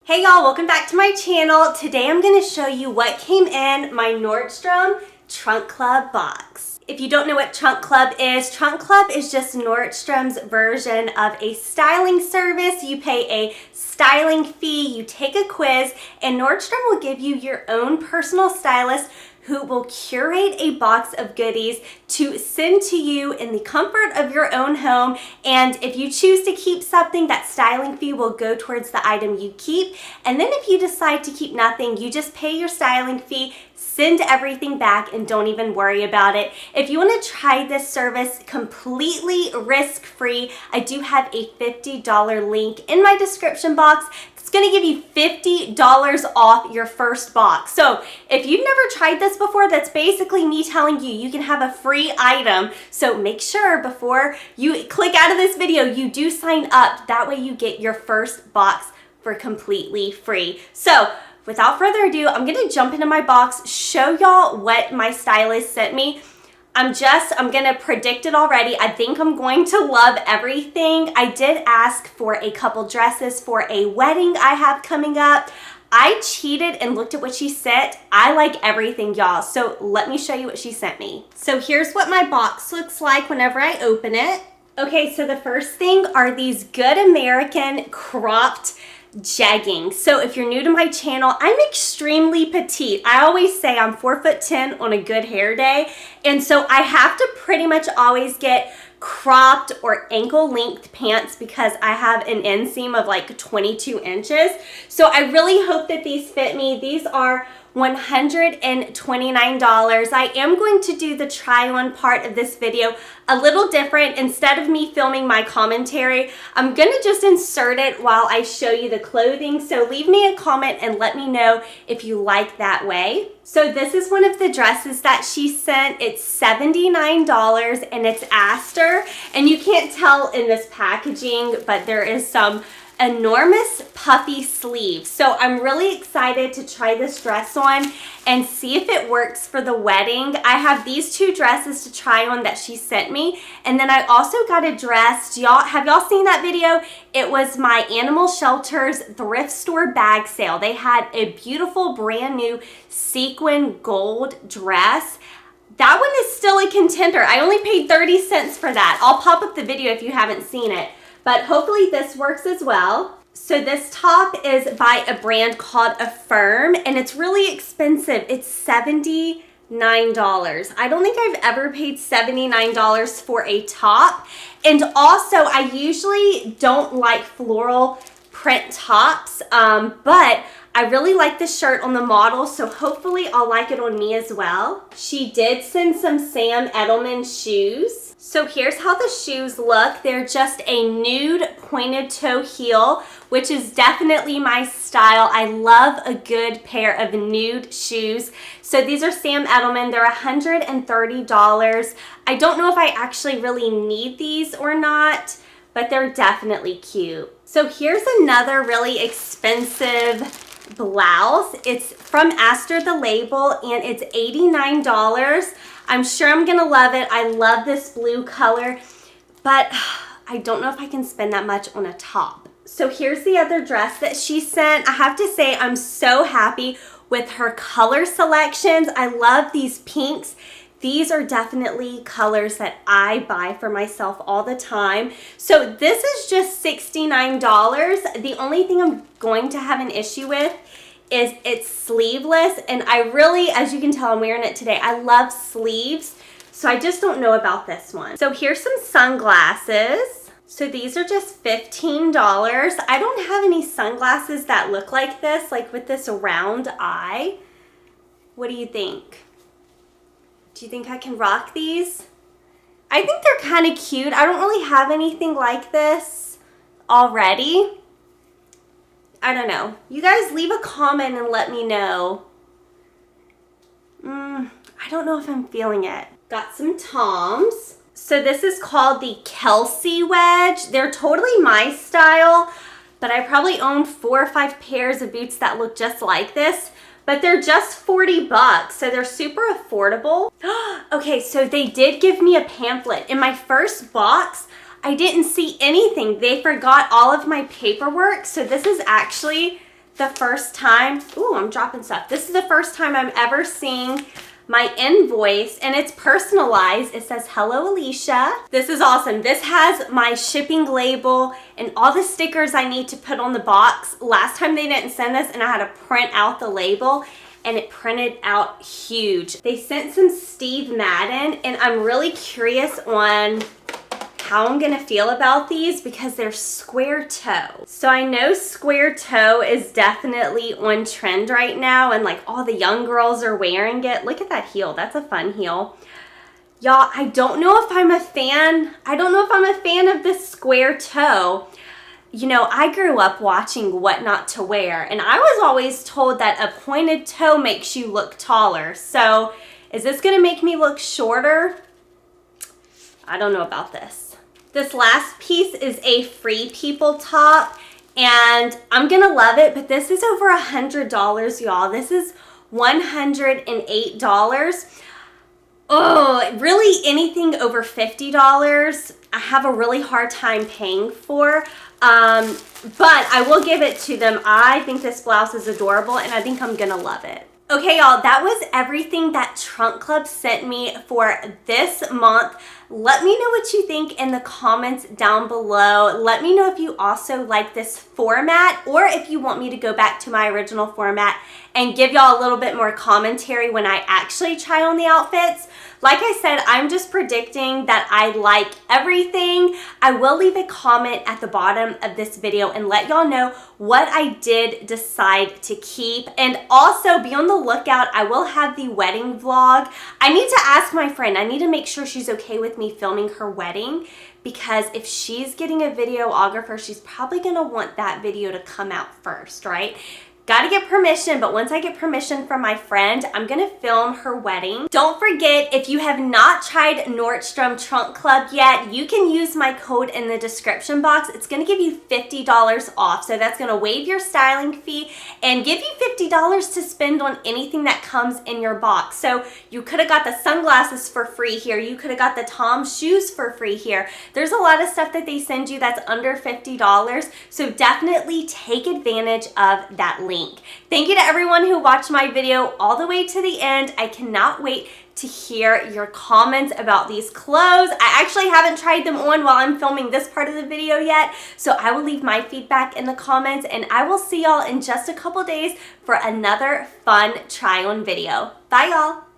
Hey y'all, welcome back to my channel. Today I'm going to show you what came in my Nordstrom Trunk Club box. If you don't know what Trunk Club is just Nordstrom's version of a styling service. You pay a styling fee, you take a quiz, and Nordstrom will give you your own personal stylist who will curate a box of goodies to send to you in the comfort of your own home. And if you choose to keep something, that styling fee will go towards the item you keep. And then if you decide to keep nothing, you just pay your styling fee, send everything back, and don't even worry about it. If you want to try this service completely risk-free, I do have a $50 link in my description box. It's going to give you $50 off your first box. So if you've never tried this before, that's basically me telling you you can have a free item. So make sure before you click out of this video, you do sign up. That way you get your first box for completely free. So without further ado, I'm going to jump into my box, show y'all what my stylist sent me. I'm going to predict it already. I think I'm going to love everything. I did ask for a couple dresses for a wedding I have coming up. I cheated and looked at what she sent. I like everything, y'all. So let me show you what she sent me. So here's what my box looks like whenever I open it. Okay, so the first thing are these Good American cropped jeggings. So if you're new to my channel, I'm extremely petite. I always say I'm 4'10" on a good hair day. And so I have to pretty much always get cropped or ankle length pants because I have an inseam of like 22 inches. So I really hope that these fit me. These are $129. I am going to do the try on part of this video a little different. Instead of me filming my commentary, I'm going to just insert it while I show you the clothing. So leave me a comment and let me know if you like that way. So this is one of the dresses that she sent. It's $79 and it's Aster. And you can't tell in this packaging, but there is some enormous puffy sleeves. So I'm really excited to try this dress on and see if it works for the wedding. I have these two dresses to try on that she sent me, and then I also got a dress. Have y'all seen that video? It was my animal shelter's thrift store bag sale. They had a beautiful brand new sequin gold dress. That one is still a contender. I only paid 30 cents for that. I'll pop up the video if you haven't seen it. But hopefully this works as well. So this top is by a brand called Affirm, and it's really expensive. It's $79. I don't think I've ever paid $79 for a top. And also, I usually don't like floral print tops, but I really like the shirt on the model, so hopefully I'll like it on me as well. She did send some Sam Edelman shoes. So here's how the shoes look. They're just a nude pointed toe heel, which is definitely my style. I love a good pair of nude shoes. So these are Sam Edelman. They're $130. I don't know if I actually really need these or not, but they're definitely cute. So here's another really expensive blouse. It's from Aster the Label, and it's $89. I'm sure I'm gonna love it. I love this blue color, but I don't know if I can spend that much on a top. So here's the other dress that she sent. I have to say I'm so happy with her color selections. I love these pinks. These are definitely colors that I buy for myself all the time. So this is just $69. The only thing I'm going to have an issue with is it's sleeveless, and I really, as you can tell, I'm wearing it today. I love sleeves, so I just don't know about this one. So here's some sunglasses. So these are just $15. I don't have any sunglasses that look like this, like with this round eye. What do you think? Do you think I can rock these? I think they're kind of cute. I don't really have anything like this already. I don't know. You guys leave a comment and let me know. I don't know if I'm feeling it. Got some Toms. So this is called the Kelsey wedge. They're totally my style, but I probably own 4 or 5 pairs of boots that look just like this. But they're just 40 bucks, so they're super affordable. Okay, so they did give me a pamphlet. In my first box, I didn't see anything. They forgot all of my paperwork, so this is actually the first time, ooh, I'm dropping stuff. This is the first time I'm ever seeing my invoice, and it's personalized. It says, hello, Alicia. This is awesome. This has my shipping label and all the stickers I need to put on the box. Last time they didn't send this, and I had to print out the label, and it printed out huge. They sent some Steve Madden, and I'm really curious on how I'm gonna feel about these because they're square toe. So I know square toe is definitely on trend right now, and like all the young girls are wearing it. Look at that heel, that's a fun heel. Y'all, I don't know if I'm a fan. I don't know if I'm a fan of this square toe. You know, I grew up watching What Not to Wear, and I was always told that a pointed toe makes you look taller. So is this gonna make me look shorter? I don't know about this. This last piece is a Free People top, and I'm gonna love it, but this is over $100, y'all. This is $108. Oh, really anything over $50, I have a really hard time paying for, but I will give it to them. I think this blouse is adorable, and I think I'm gonna love it. Okay, y'all, that was everything that Trunk Club sent me for this month. Let me know what you think in the comments down below. Let me know if you also like this format, or if you want me to go back to my original format and give y'all a little bit more commentary when I actually try on the outfits. Like I said, I'm just predicting that I like everything. I will leave a comment at the bottom of this video and let y'all know what I did decide to keep. And also be on the lookout, I will have the wedding vlog. I need to ask my friend, I need to make sure she's okay with me filming her wedding, because if she's getting a videographer, she's probably gonna want that video to come out first, right? Gotta get permission, but once I get permission from my friend, I'm gonna film her wedding. Don't forget, if you have not tried Nordstrom Trunk Club yet, you can use my code in the description box. It's gonna give you $50 off. So that's gonna waive your styling fee and give you $50 to spend on anything that comes in your box. So you could have got the sunglasses for free here. You could have got the Tom's shoes for free here. There's a lot of stuff that they send you that's under $50. So definitely take advantage of that link. Thank you to everyone who watched my video all the way to the end. I cannot wait to hear your comments about these clothes. I actually haven't tried them on while I'm filming this part of the video yet, so I will leave my feedback in the comments, and I will see y'all in just a couple days for another fun try on video. Bye, y'all.